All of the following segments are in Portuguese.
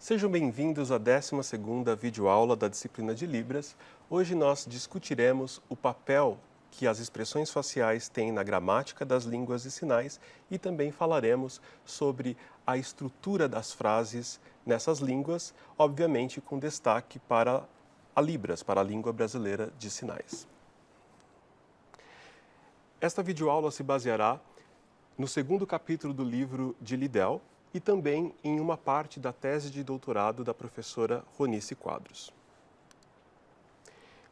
Sejam bem-vindos à 12ª videoaula da disciplina de Libras. Hoje nós discutiremos o papel que as expressões faciais têm na gramática das línguas de sinais e também falaremos sobre a estrutura das frases nessas línguas, obviamente com destaque para a Libras, para a língua brasileira de sinais. Esta videoaula se baseará no segundo capítulo do livro de Liddell e também em uma parte da tese de doutorado da professora Ronice Quadros.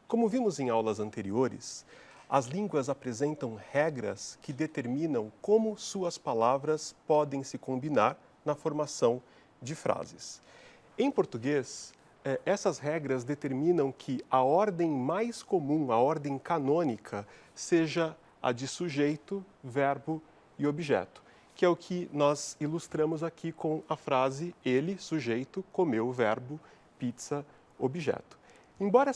Como vimos em aulas anteriores, as línguas apresentam regras que determinam como suas palavras podem se combinar na formação de frases. Em português, essas regras determinam que a ordem mais comum, a ordem canônica, seja a de sujeito, verbo e objeto, que é o que nós ilustramos aqui com a frase ele, sujeito, comeu, verbo, pizza, objeto. Embora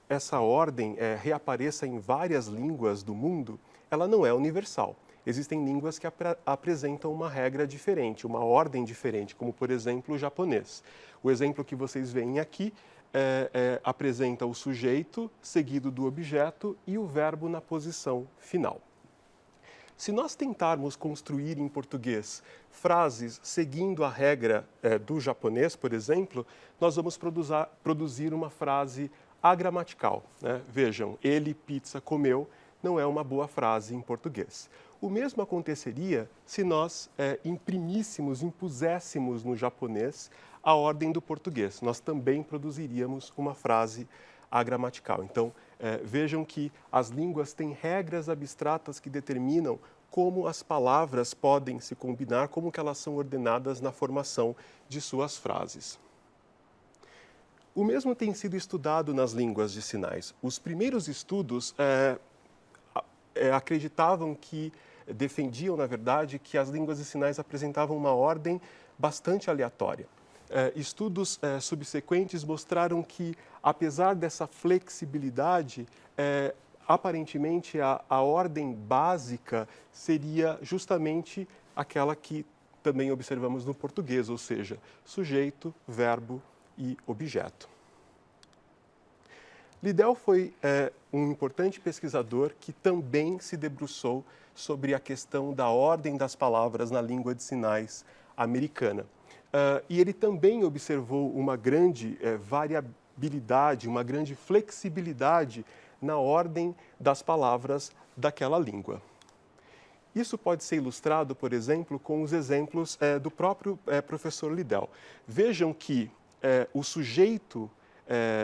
essa ordem reapareça em várias línguas do mundo, ela não é universal. Existem línguas que apresentam uma regra diferente, uma ordem diferente, como, por exemplo, o japonês. O exemplo que vocês veem aqui apresenta o sujeito seguido do objeto e o verbo na posição final. Se nós tentarmos construir em português frases seguindo a regra do japonês, por exemplo, nós vamos produzir uma frase agramatical, né? Vejam, ele, pizza, comeu, não é uma boa frase em português. O mesmo aconteceria se nós impuséssemos no japonês a ordem do português. Nós também produziríamos uma frase agramatical. Então, vejam que as línguas têm regras abstratas que determinam como as palavras podem se combinar, como que elas são ordenadas na formação de suas frases. O mesmo tem sido estudado nas línguas de sinais. Os primeiros estudos defendiam, na verdade, que as línguas de sinais apresentavam uma ordem bastante aleatória. Estudos subsequentes mostraram que, apesar dessa flexibilidade, aparentemente a ordem básica seria justamente aquela que também observamos no português, ou seja, sujeito, verbo e objeto. Liddell foi um importante pesquisador que também se debruçou sobre a questão da ordem das palavras na língua de sinais americana. E ele também observou uma grande variabilidade, uma grande flexibilidade na ordem das palavras daquela língua. Isso pode ser ilustrado, por exemplo, com os exemplos do próprio professor Liddell. Vejam que o sujeito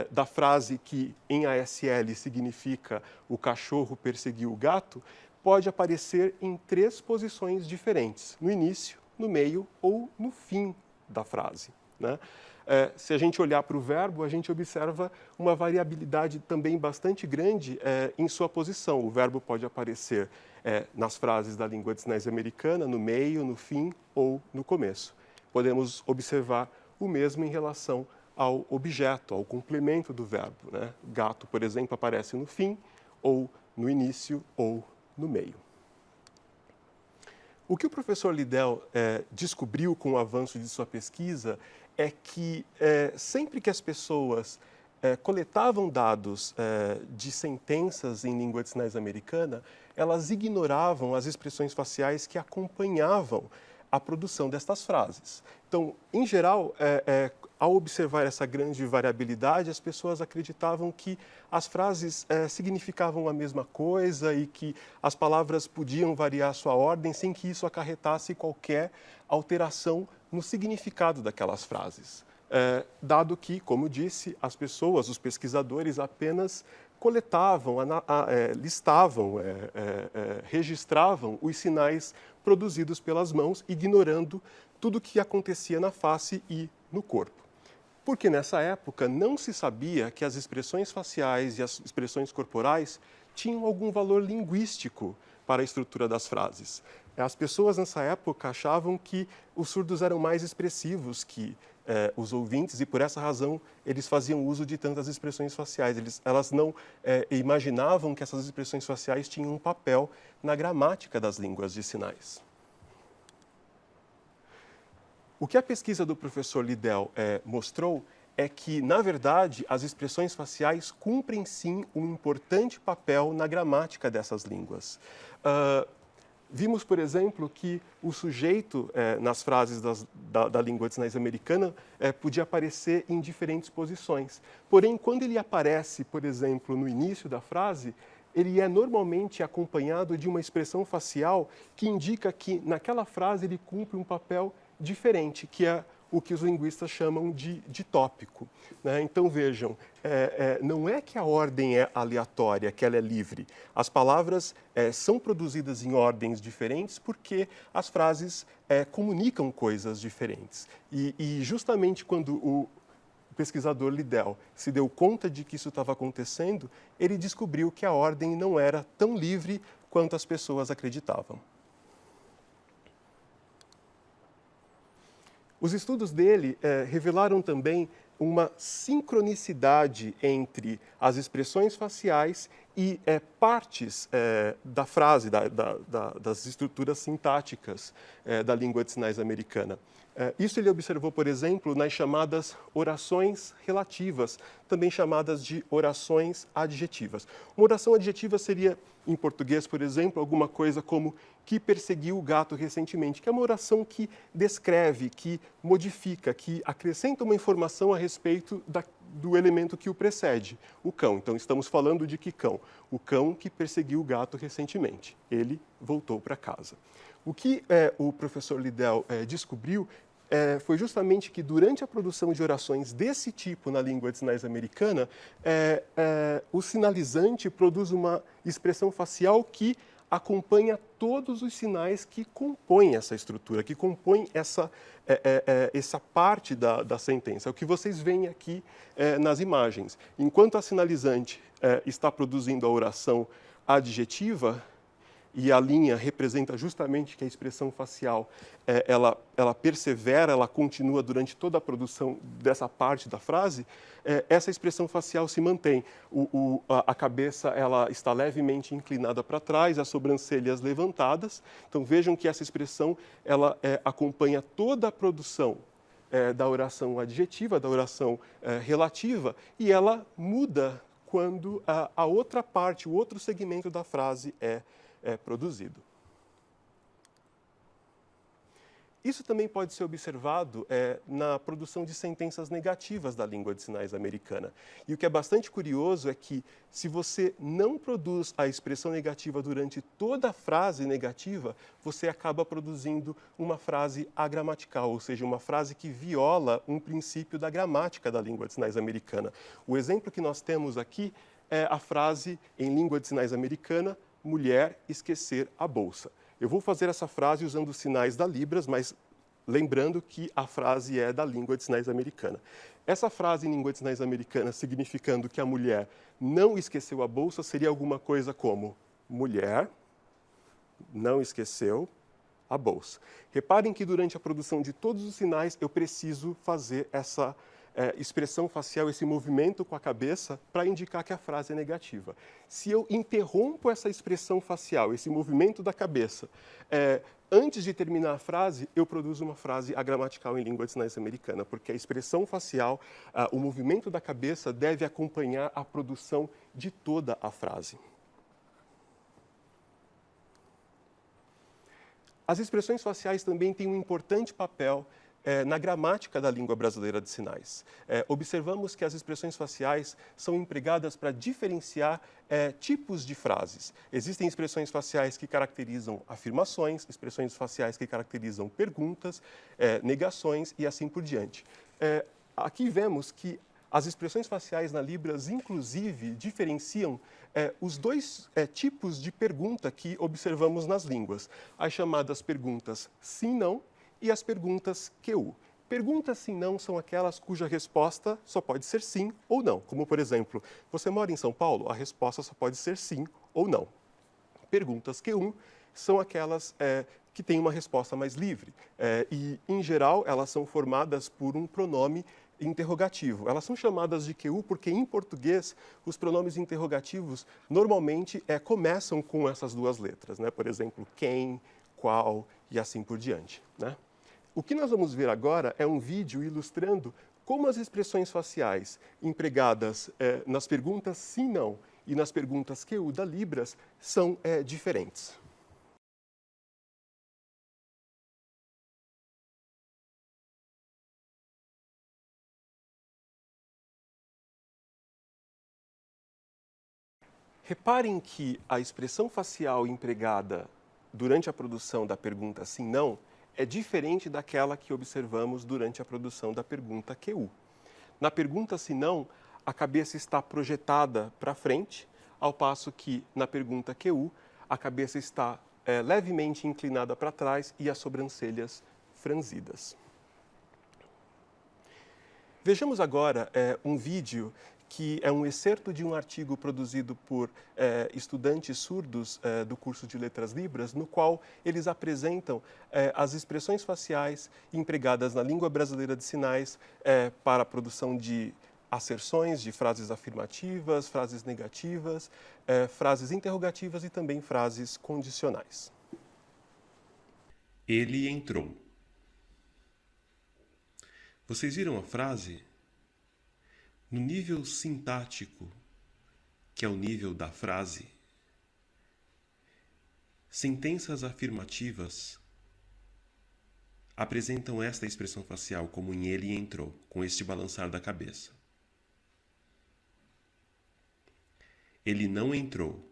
da frase que em ASL significa o cachorro perseguiu o gato, pode aparecer em 3 posições diferentes, no início, no meio ou no fim da frase, né? Se a gente olhar para o verbo, a gente observa uma variabilidade também bastante grande em sua posição. O verbo pode aparecer nas frases da língua de sinais americana, no meio, no fim ou no começo. Podemos observar o mesmo em relação ao objeto, ao complemento do verbo, né? Gato, por exemplo, aparece no fim, ou no início, ou no meio. O que o professor Liddell descobriu com o avanço de sua pesquisa é que sempre que as pessoas coletavam dados de sentenças em língua de sinais americana, elas ignoravam as expressões faciais que acompanhavam a produção destas frases. Então, em geral, ao observar essa grande variabilidade, as pessoas acreditavam que as frases significavam a mesma coisa e que as palavras podiam variar sua ordem sem que isso acarretasse qualquer alteração no significado daquelas frases. Dado que, como disse, as pessoas, os pesquisadores apenas coletavam, listavam, registravam os sinais produzidos pelas mãos, ignorando tudo o que acontecia na face e no corpo. Porque nessa época não se sabia que as expressões faciais e as expressões corporais tinham algum valor linguístico para a estrutura das frases. As pessoas nessa época achavam que os surdos eram mais expressivos que os ouvintes e por essa razão eles faziam uso de tantas expressões faciais. Elas não imaginavam que essas expressões faciais tinham um papel na gramática das línguas de sinais. O que a pesquisa do professor Liddell mostrou é que, na verdade, as expressões faciais cumprem sim um importante papel na gramática dessas línguas. Vimos, por exemplo, que o sujeito, nas frases da língua de sinais americana, podia aparecer em diferentes posições. Porém, quando ele aparece, por exemplo, no início da frase, ele é normalmente acompanhado de uma expressão facial que indica que, naquela frase, ele cumpre um papel diferente, que é o que os linguistas chamam de tópico, né? Então, vejam, não é que a ordem é aleatória, que ela é livre. As palavras são produzidas em ordens diferentes porque as frases comunicam coisas diferentes. E justamente quando o pesquisador Liddell se deu conta de que isso estava acontecendo, ele descobriu que a ordem não era tão livre quanto as pessoas acreditavam. Os estudos dele revelaram também uma sincronicidade entre as expressões faciais e partes da frase, das estruturas sintáticas da língua de sinais americana. Isso ele observou, por exemplo, nas chamadas orações relativas, também chamadas de orações adjetivas. Uma oração adjetiva seria, em português, por exemplo, alguma coisa como que perseguiu o gato recentemente, que é uma oração que descreve, que modifica, que acrescenta uma informação a respeito do elemento que o precede, o cão. Então, estamos falando de que cão? O cão que perseguiu o gato recentemente. Ele voltou para casa. O que o professor Liddell descobriu foi justamente que, durante a produção de orações desse tipo na língua de sinais americana, o sinalizante produz uma expressão facial que acompanha todos os sinais que compõem essa estrutura, que compõem essa parte da sentença. É o que vocês veem aqui nas imagens. Enquanto a sinalizante está produzindo a oração adjetiva, e a linha representa justamente que a expressão facial ela persevera, ela continua durante toda a produção dessa parte da frase, essa expressão facial se mantém. A cabeça ela está levemente inclinada para trás, as sobrancelhas levantadas. Então vejam que essa expressão ela acompanha toda a produção da oração adjetiva, da oração relativa, e ela muda quando a outra parte, o outro segmento da frase é produzido. Isso também pode ser observado na produção de sentenças negativas da língua de sinais americana. E o que é bastante curioso é que, se você não produz a expressão negativa durante toda a frase negativa, você acaba produzindo uma frase agramatical, ou seja, uma frase que viola um princípio da gramática da língua de sinais americana. O exemplo que nós temos aqui é a frase em língua de sinais americana: mulher esquecer a bolsa. Eu vou fazer essa frase usando os sinais da Libras, mas lembrando que a frase é da língua de sinais americana. Essa frase em língua de sinais americana, significando que a mulher não esqueceu a bolsa, seria alguma coisa como: mulher não esqueceu a bolsa. Reparem que durante a produção de todos os sinais eu preciso fazer essa expressão facial, esse movimento com a cabeça, para indicar que a frase é negativa. Se eu interrompo essa expressão facial, esse movimento da cabeça, antes de terminar a frase, eu produzo uma frase agramatical em língua de sinais americana, porque a expressão facial, o movimento da cabeça, deve acompanhar a produção de toda a frase. As expressões faciais também têm um importante papel na gramática da língua brasileira de sinais. Observamos que as expressões faciais são empregadas para diferenciar tipos de frases. Existem expressões faciais que caracterizam afirmações, expressões faciais que caracterizam perguntas, negações e assim por diante. Aqui vemos que as expressões faciais na Libras, inclusive, diferenciam os dois tipos de pergunta que observamos nas línguas. As chamadas perguntas sim-não e as perguntas QU. Perguntas sim-não são aquelas cuja resposta só pode ser sim ou não. Como, por exemplo, você mora em São Paulo? A resposta só pode ser sim ou não. Perguntas QU são aquelas que têm uma resposta mais livre. E, em geral, elas são formadas por um pronome interrogativo. Elas são chamadas de QU porque, em português, os pronomes interrogativos normalmente começam com essas duas letras, né? Por exemplo, quem, qual e assim por diante, né? O que nós vamos ver agora é um vídeo ilustrando como as expressões faciais empregadas nas perguntas sim, não e nas perguntas QU da Libras são diferentes. Reparem que a expressão facial empregada durante a produção da pergunta sim, não é diferente daquela que observamos durante a produção da pergunta QU. Na pergunta sim, não, a cabeça está projetada para frente, ao passo que na pergunta QU a cabeça está levemente inclinada para trás e as sobrancelhas franzidas. Vejamos agora um vídeo que é um excerto de um artigo produzido por estudantes surdos do curso de Letras Libras, no qual eles apresentam as expressões faciais empregadas na língua brasileira de sinais para a produção de asserções, de frases afirmativas, frases negativas, frases interrogativas e também frases condicionais. Ele entrou. Vocês viram a frase? No nível sintático, que é o nível da frase, sentenças afirmativas apresentam esta expressão facial como em ele entrou, com este balançar da cabeça. Ele não entrou.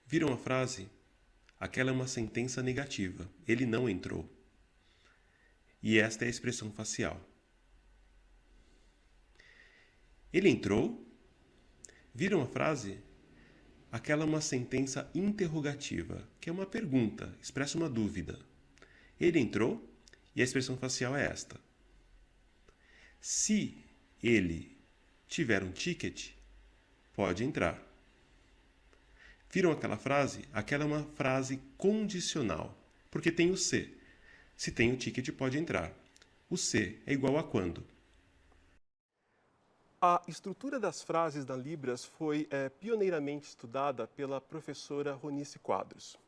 Viram a frase? Aquela é uma sentença negativa. Ele não entrou. E esta é a expressão facial. Ele entrou? Viram a frase? Aquela é uma sentença interrogativa, que é uma pergunta, expressa uma dúvida. Ele entrou? E a expressão facial é esta. Se ele tiver um ticket, pode entrar. Viram aquela frase? Aquela é uma frase condicional, porque tem o se. Se tem o ticket, pode entrar. O se é igual a quando? A estrutura das frases da Libras foi pioneiramente estudada pela professora Ronice Quadros.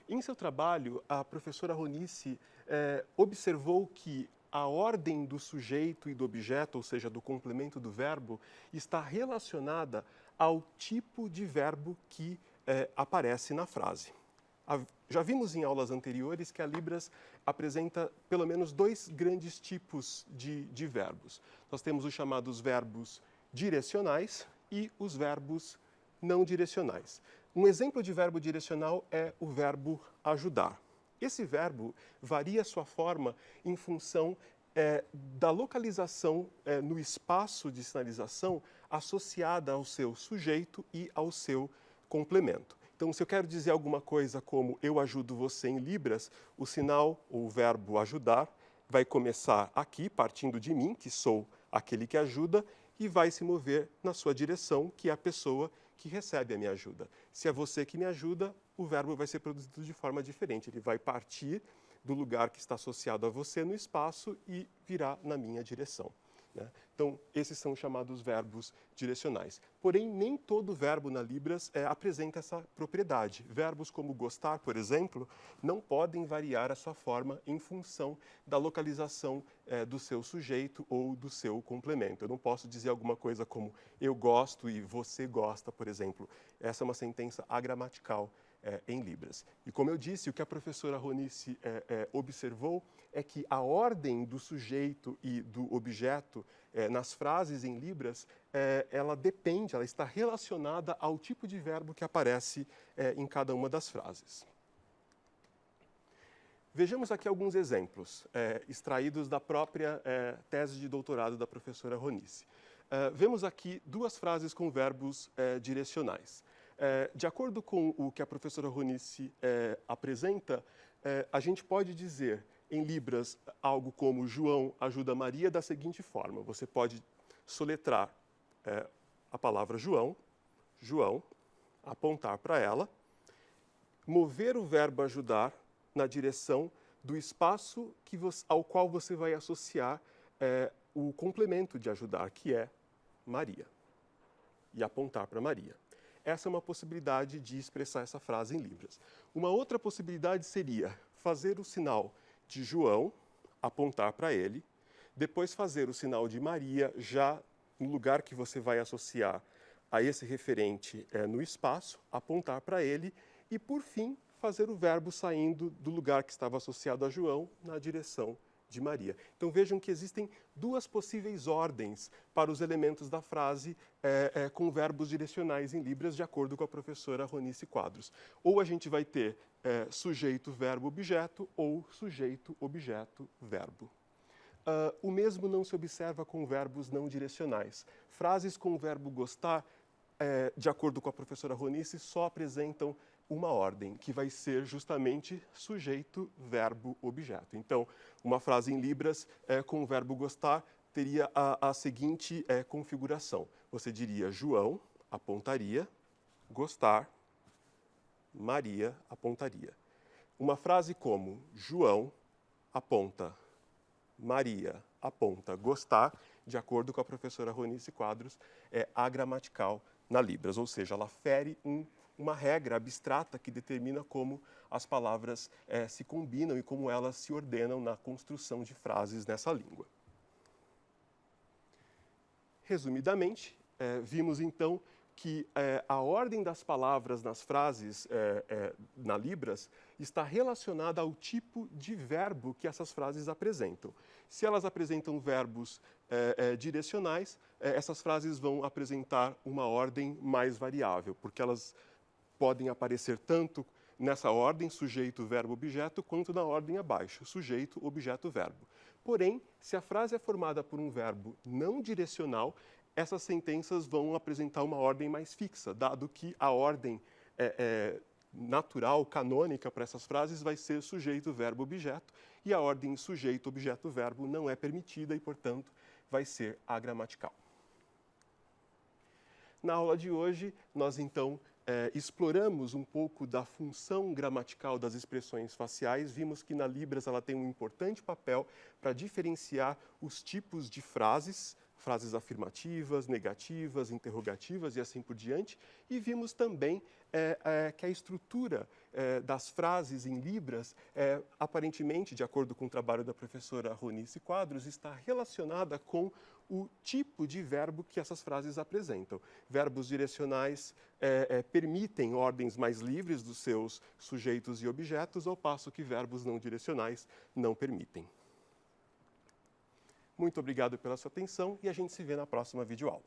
Em seu trabalho, a professora Ronice observou que a ordem do sujeito e do objeto, ou seja, do complemento do verbo, está relacionada ao tipo de verbo que aparece na frase. Já vimos em aulas anteriores que a Libras apresenta pelo menos dois grandes tipos de verbos. Nós temos os chamados verbos direcionais e os verbos não direcionais. Um exemplo de verbo direcional é o verbo ajudar. Esse verbo varia sua forma em função da localização no espaço de sinalização associada ao seu sujeito e ao seu complemento. Então, se eu quero dizer alguma coisa como eu ajudo você em Libras, o sinal ou o verbo ajudar vai começar aqui, partindo de mim, que sou aquele que ajuda, e vai se mover na sua direção, que é a pessoa que recebe a minha ajuda. Se é você que me ajuda, o verbo vai ser produzido de forma diferente. Ele vai partir do lugar que está associado a você no espaço e virá na minha direção. Né? Então, esses são chamados verbos direcionais. Porém, nem todo verbo na Libras apresenta essa propriedade. Verbos como gostar, por exemplo, não podem variar a sua forma em função da localização do seu sujeito ou do seu complemento. Eu não posso dizer alguma coisa como eu gosto e você gosta, por exemplo. Essa é uma sentença agramatical em Libras. E como eu disse, o que a professora Ronice observou é que a ordem do sujeito e do objeto nas frases em Libras, ela depende, ela está relacionada ao tipo de verbo que aparece em cada uma das frases. Vejamos aqui alguns exemplos extraídos da própria tese de doutorado da professora Ronice. Vemos aqui duas frases com verbos direcionais. De acordo com o que a professora Ronice apresenta, a gente pode dizer em Libras algo como João ajuda Maria da seguinte forma. Você pode soletrar a palavra João, apontar para ela, mover o verbo ajudar na direção do espaço ao qual você vai associar o complemento de ajudar, que é Maria, e apontar para Maria. Essa é uma possibilidade de expressar essa frase em Libras. Uma outra possibilidade seria fazer o sinal de João, apontar para ele, depois fazer o sinal de Maria já no lugar que você vai associar a esse referente no espaço, apontar para ele e, por fim, fazer o verbo saindo do lugar que estava associado a João na direção de Maria. Então vejam que existem duas possíveis ordens para os elementos da frase com verbos direcionais em Libras, de acordo com a professora Ronice Quadros. Ou a gente vai ter sujeito, verbo, objeto, ou sujeito, objeto, verbo. O mesmo não se observa com verbos não direcionais. Frases com o verbo gostar, de acordo com a professora Ronice, só apresentam uma ordem, que vai ser justamente sujeito, verbo, objeto. Então, uma frase em Libras com o verbo gostar teria a seguinte configuração. Você diria João, apontaria, gostar, Maria, apontaria. Uma frase como João aponta, Maria aponta, gostar, de acordo com a professora Ronice Quadros, é agramatical na Libras, ou seja, ela fere uma regra abstrata que determina como as palavras se combinam e como elas se ordenam na construção de frases nessa língua. Resumidamente, vimos então que a ordem das palavras nas frases na Libras está relacionada ao tipo de verbo que essas frases apresentam. Se elas apresentam verbos direcionais, essas frases vão apresentar uma ordem mais variável, porque elas podem aparecer tanto nessa ordem, sujeito, verbo, objeto, quanto na ordem abaixo, sujeito, objeto, verbo. Porém, se a frase é formada por um verbo não direcional, essas sentenças vão apresentar uma ordem mais fixa, dado que a ordem natural, canônica para essas frases vai ser sujeito, verbo, objeto, e a ordem sujeito, objeto, verbo não é permitida e, portanto, vai ser agramatical. Na aula de hoje, nós então exploramos um pouco da função gramatical das expressões faciais, vimos que na Libras ela tem um importante papel para diferenciar os tipos de frases afirmativas, negativas, interrogativas e assim por diante, e vimos também que a estrutura das frases em Libras, aparentemente, de acordo com o trabalho da professora Ronice Quadros, está relacionada com o tipo de verbo que essas frases apresentam. Verbos direcionais permitem ordens mais livres dos seus sujeitos e objetos, ao passo que verbos não direcionais não permitem. Muito obrigado pela sua atenção e a gente se vê na próxima videoaula.